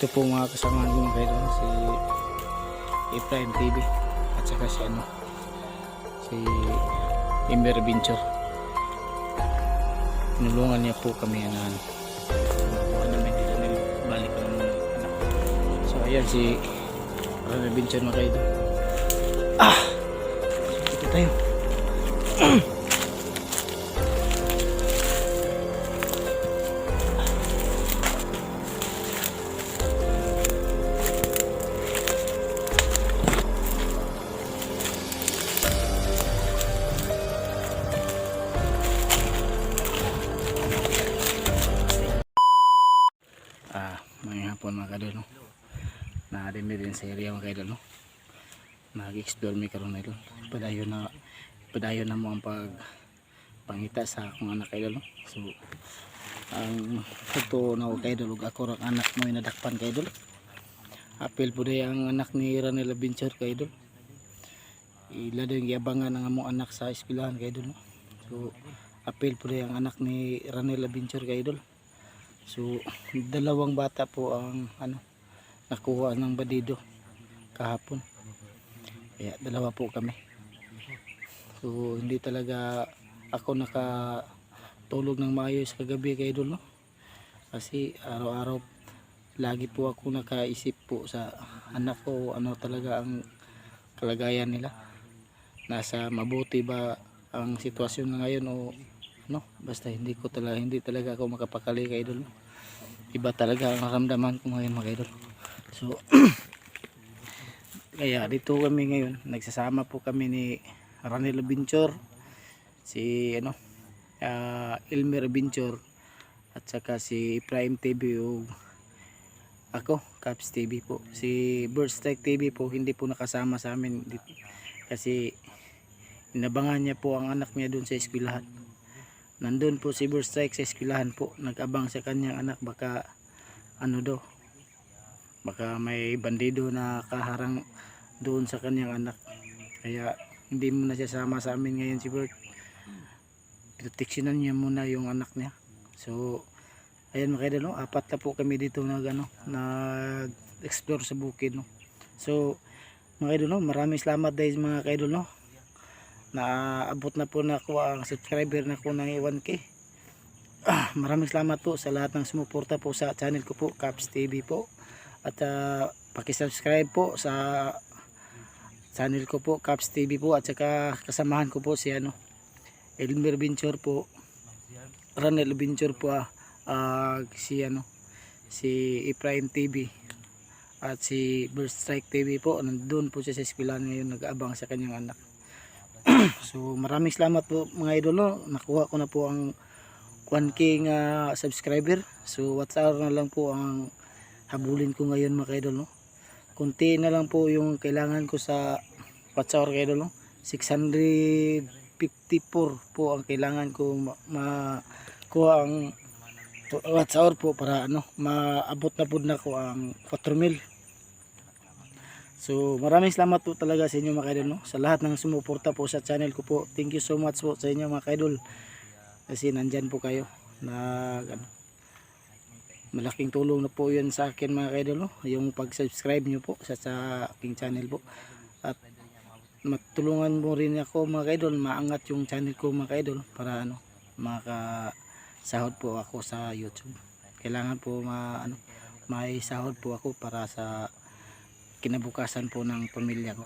ito po mga kasamahan ko mga kaidol, si Efraim TV at saka si Emer Venture. Tinulungan niya po kami na namin dito balik ang anak. So ayan si Emer Venture mga kaidol. Ito tayo. Mga hapon mga kaidol, no? Naadin din sa area mga kaidol, no? Mag-explore mi karon na idol. Padayon na mo ang pangita sa akong anak kaidol, no? So ang ito na kaidol ug ako ra anak mo nadakpan kaidol. Apil po day ang anak ni Ranel Venture kaidol. Ila din giabangan ang among anak sa eskwelahan kaidol, no? So apil po day ang anak ni Ranel Venture kaidol. So dalawang bata po ang nakuha ng badido kahapon. Kaya dalawa po kami. So hindi talaga ako nakatulog ng maayos kagabi kay idol, no? Kasi araw-araw lagi po ako nakaisip po sa anak ko, ano talaga ang kalagayan nila. Nasa mabuti ba ang sitwasyon na ngayon o basta hindi talaga ako makapakali kay idol. Iba talaga ang naramdaman ko ngayon mga idol. So kaya dito kami ngayon, nagsasama po kami ni Ranel Venture, si Elmer Venture at saka si Prime TV o ako, Caps TV po. Si Bird Strike TV po hindi po nakasama sa amin kasi inabangan niya po ang anak niya doon sa eskwelahan. Nandun po si Bird Strike sa eskwelahan po, nag-abang sa kanyang anak, baka baka may bandido na kaharang doon sa kanyang anak. Kaya hindi mo na siya sama sa amin ngayon si Bird. Proteksyonan niya muna yung anak niya. So ayan mga kaidol, no? Apat na po kami dito nag-explore sa bukid, no? So mga kaidol, no? Maraming salamat dahil mga kaidol, no? Naabot na po na ako ang subscriber na ko ng 1K. Maraming salamat po sa lahat ng sumuporta po sa channel ko po, Caps TV po. At paki-subscribe po sa channel ko po, Caps TV po, at saka kasamahan ko po si Elmer Venture po, Ranel Venture po, si Efraim TV at si Bird Strike TV po. Nandun po siya sa eskwelahan ngayon, nag-aabang sa kanyang anak. So maraming salamat po mga idol, no? Nakuha ko na po ang 1K nga subscriber. So watch hour na lang po ang habulin ko ngayon mga idol, no? Kunti na lang po yung kailangan ko sa watch hour mga idol, no? 654 po ang kailangan ko makuha ang watch hour po para maabot na po na ko ang 4,000. So maraming salamat po talaga sa inyo mga kaidol, no? Sa lahat ng sumuporta po sa channel ko po. Thank you so much po sa inyo mga kaidol. Kasi nandyan po kayo na malaking tulong na po yun sa akin mga kaidol, no? Yung pag-subscribe nyo po sa aking channel po. At matulungan mo rin ako mga kaidol, maangat yung channel ko mga kaidol para makasahod po ako sa YouTube. Kailangan po may sahod po ako para sa kinabukasan po ng pamilya ko,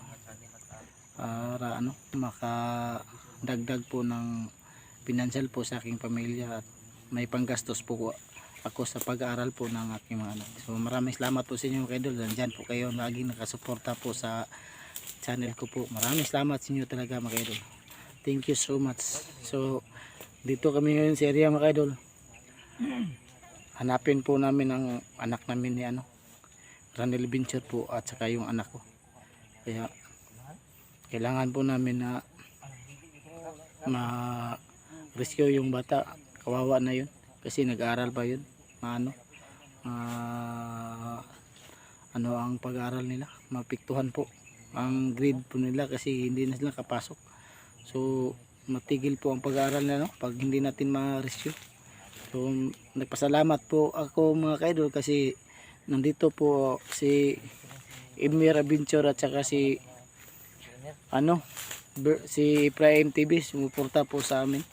para makadagdag po ng financial po sa aking pamilya at may panggastos po ako sa pag-aaral po ng aking mga anak. So maraming salamat po sa inyo mga idol, nandyan po kayo laging nakasuporta po sa channel ko po. Maraming salamat sa inyo talaga mga idol, thank you so much. So dito kami ngayon sa area mga idol, hanapin po namin ang anak namin ni Ranel Venture po at saka yung anak ko. Kaya kailangan po namin na ma-rescue yung bata. Kawawa na yun kasi nag-aaral pa yun. Ang pag-aaral nila, mapiktuhan po ang grade po nila kasi hindi na sila kapasok. So matigil po ang pag-aaral nila, pag hindi natin ma-rescue. So nagpasalamat po ako mga kaidol kasi nandito po si Emir Adventure at saka si si Prime TV sumuporta po sa amin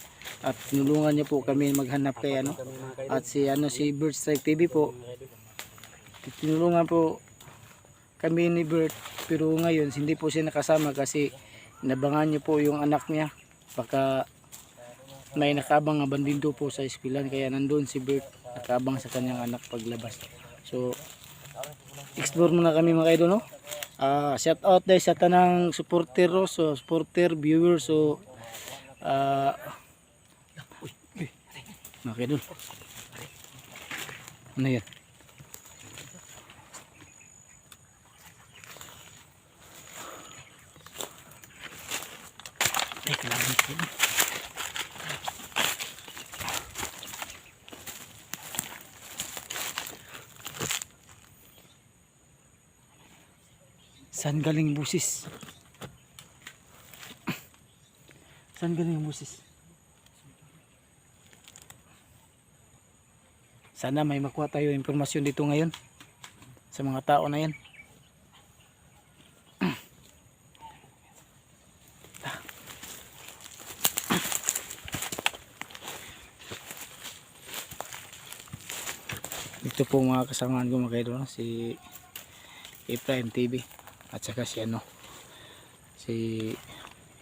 at tinulungan niya po kami maghanap kay at si Bird Strike TV po tinulungan po kami ni Bert, pero ngayon hindi po siya nakasama kasi nabangan niyo po yung anak niya, baka may nakabang nga bandido po sa eskwelahan kaya nandun si Bert nakabang sa kanyang anak paglabas. So explore muna kami mga idol, no? Shout out dahil sa tanang supporter, so supporter, viewers, so mga idol, ano yan? Saan galing busis? Saan galing busis? Sana may makuha tayo impormasyon dito ngayon sa mga tao na yan. Ito po mga kasamaan ko mga idol, si Prime TV at saka si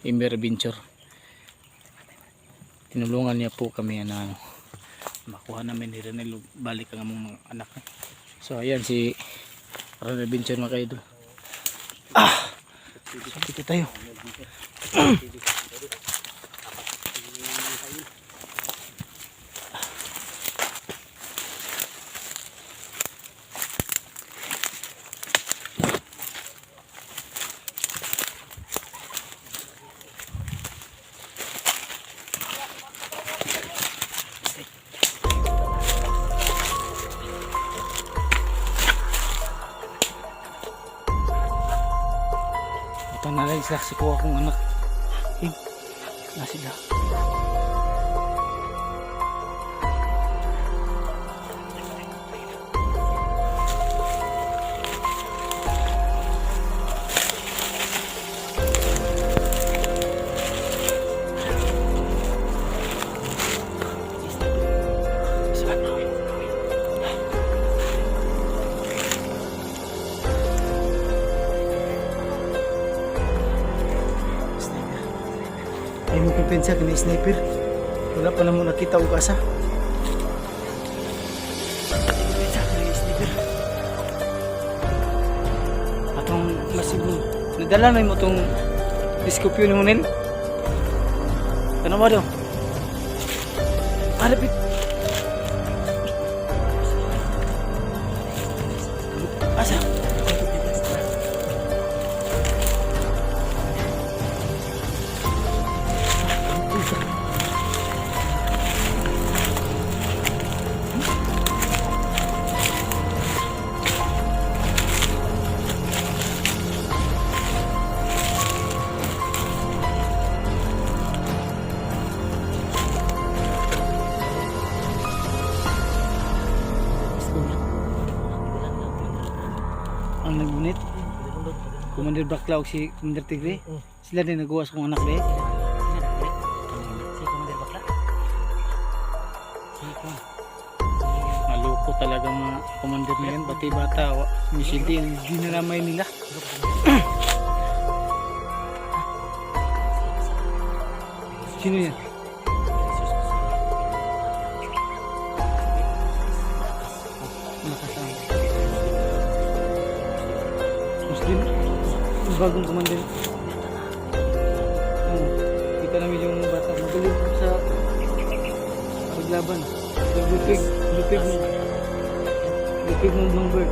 Emir Adventure. Tinulungan niya po kami na makuha namin ni Renel balik ang mga anak. So ayan si Emir Adventure mga idol. So dito tayo. Nalay sila si kuha kong anak. Na sila. Ay mo kumpensa kini sniper. Wala pa naman nakita og asa. Kumpensa kini sniper. Atong masibo. Nadala na mo tong diskopyo ni Monel. Kana ba daw? Malapit. Asa? Ang nagunit Commander Bakla o si Commander Tigre, sila din nagawas kong anak eh. Si Commander Bakla. Maloko talaga mga commander na yan, pati bata misildi hindi naramay nila. Sino yan? Nakasama Muslim, bagong commander. Kita namin yung bata magaling sa paglaban. Lupig ng Bloomberg.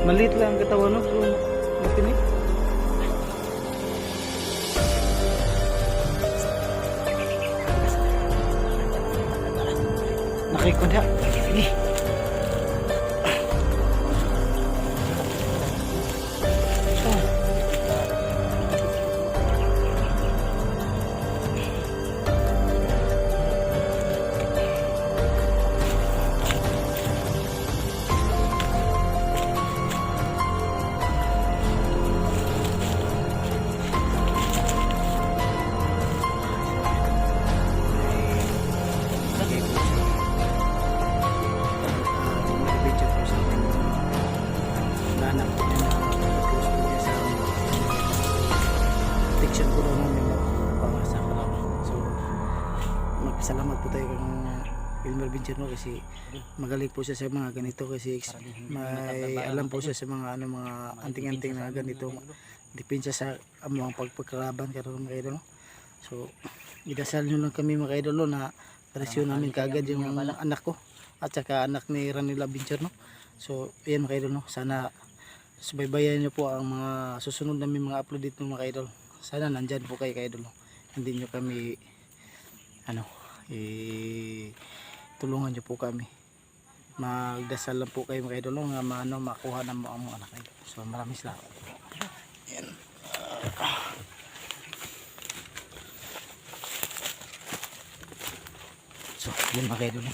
Maliit lang ang katawan, no? So, matinik. Nakikunda. Sige. Salamat po tayo kang Wilmer Vincero kasi magaling po siya sa mga ganito kasi may alam po siya sa mga mga anting-anting na ganito. Depende sa amuang pagpagkalaban karon mga idol. So idasal nyo lang kami mga idol na presyon namin kaagad yung anak ko at saka anak ni Ranila Vincero. So ayan mga idol, sana subaybayan nyo po ang mga susunod namin mga upload dito mga idol. Sana nandyan po kayo idol, hindi nyo kami tulungan nyo po kami, magdasal lang po kayo mga idol nga makuha na mo ang mga anak idol. So maraming salamat. Ayan. So yun mga idol.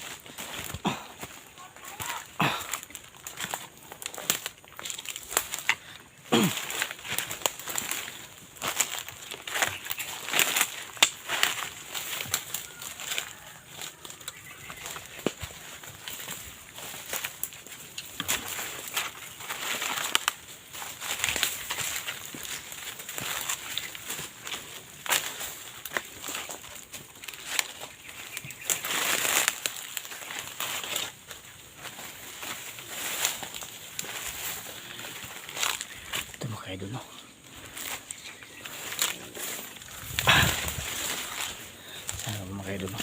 Ito mga idol, no? Sana mga idol, no?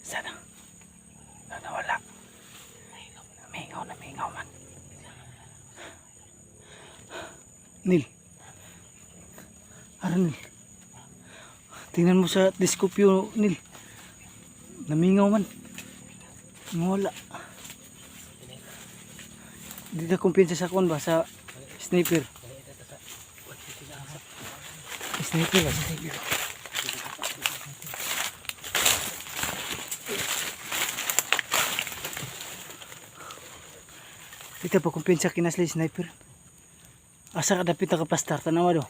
Sana wala. Mahingaw man. Nil. Ara Nil. Tingnan mo sa diskopyo Nil. Namingaw man. Wala. Di na kumpiyansa sa kuwan ba sa sniper. Sniper ba? Sniper. Ito pa kumpiyansa kinasli sniper. Asa ka dapit nakapastar tanawa do.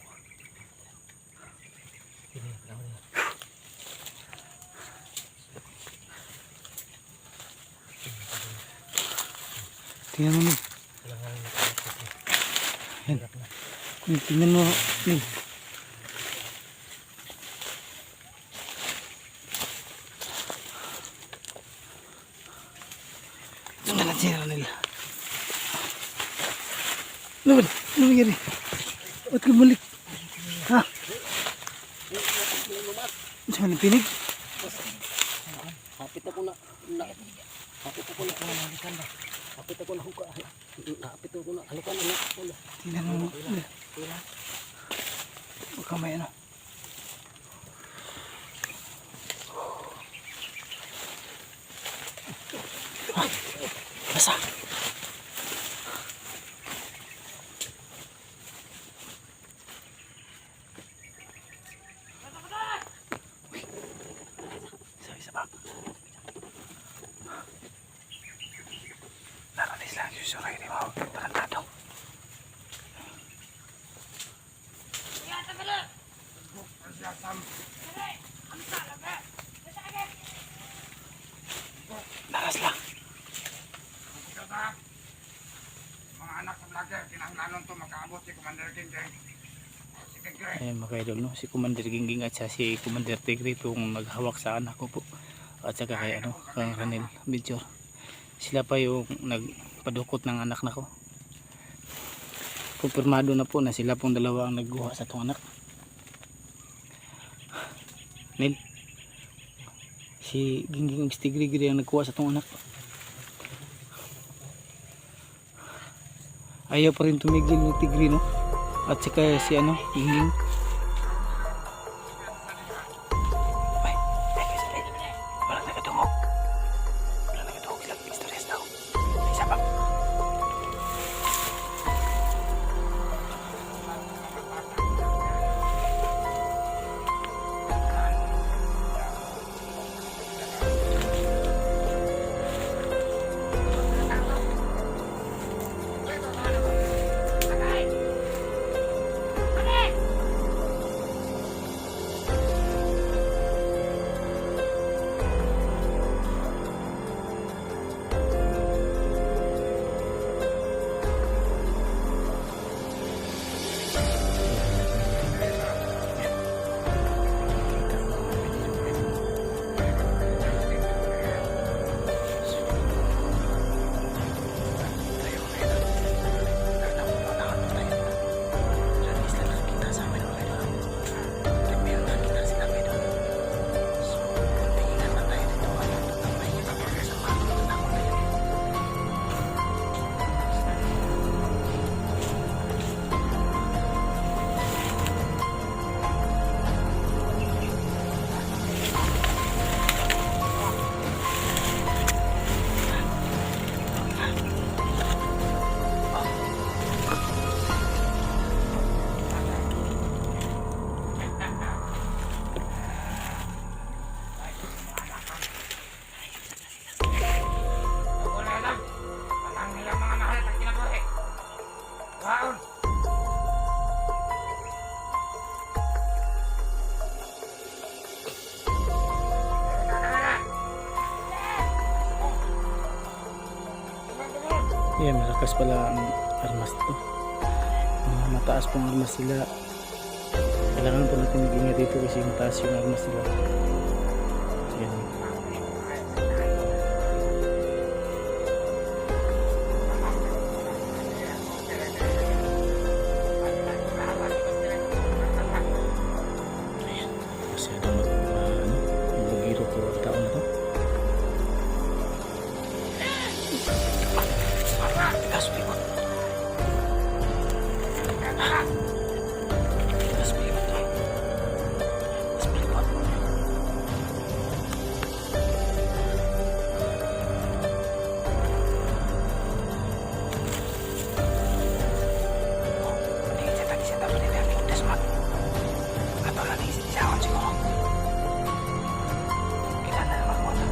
Tingnan mo Nil. Tingnan mo Nil. Tingnan na siya Nil. Ano nangyari? Ba't ka balik? Ha? Saan ang pinig? Hapit ako na halikan ba? Hapit ako na huka. Hapit ako na halikan na. Tingnan mo. Huwag ka may ano. Basa. Naralis lang susuray di mo tarantado. Naras lang. Mga anak sa vlogger, kinahanglanon to makaabot si Commander King King. Ayun mga idol, no? Si Commander Gingging at si Commander Tigre itong naghawak sa anak ko po. At saka kay kang Ranil Vincero. Sila pa yung nagpadukot ng anak na ko. Kumpirmado na po na sila pong dalawa ang nagguha sa itong anak. Nil, si Gingging at si Tigre ang nagkuha sa itong anak. Ayaw pa rin tumigil ng Tigre, no? At saka si Gingging. Walang nagatungog. Sila stress daw. Isa pa. Yan, malakas pala ang armas to. Mataas pong armas sila. Kailangan po natin mag-ingat dito kasi mataas yung armas nila. Yan. Ayan. Masyado mag-bugiro ko ang tao na to. Tigas pikot. Tigas pikot. Tigas pikot. Patingin sa pwede natin yung desmat. Ato lang yung isahon siguro. Kailan na naman mo na.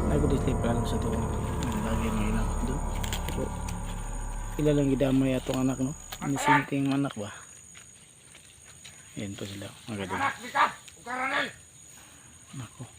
Nag-display pa lang sa ito ang lagi ngayon ako doon. Pero kilalang gidamay atong anak no. Inisinting anak ba? Yan po sila. Maganda. Anak, bikas! Ukaran ay! Nako.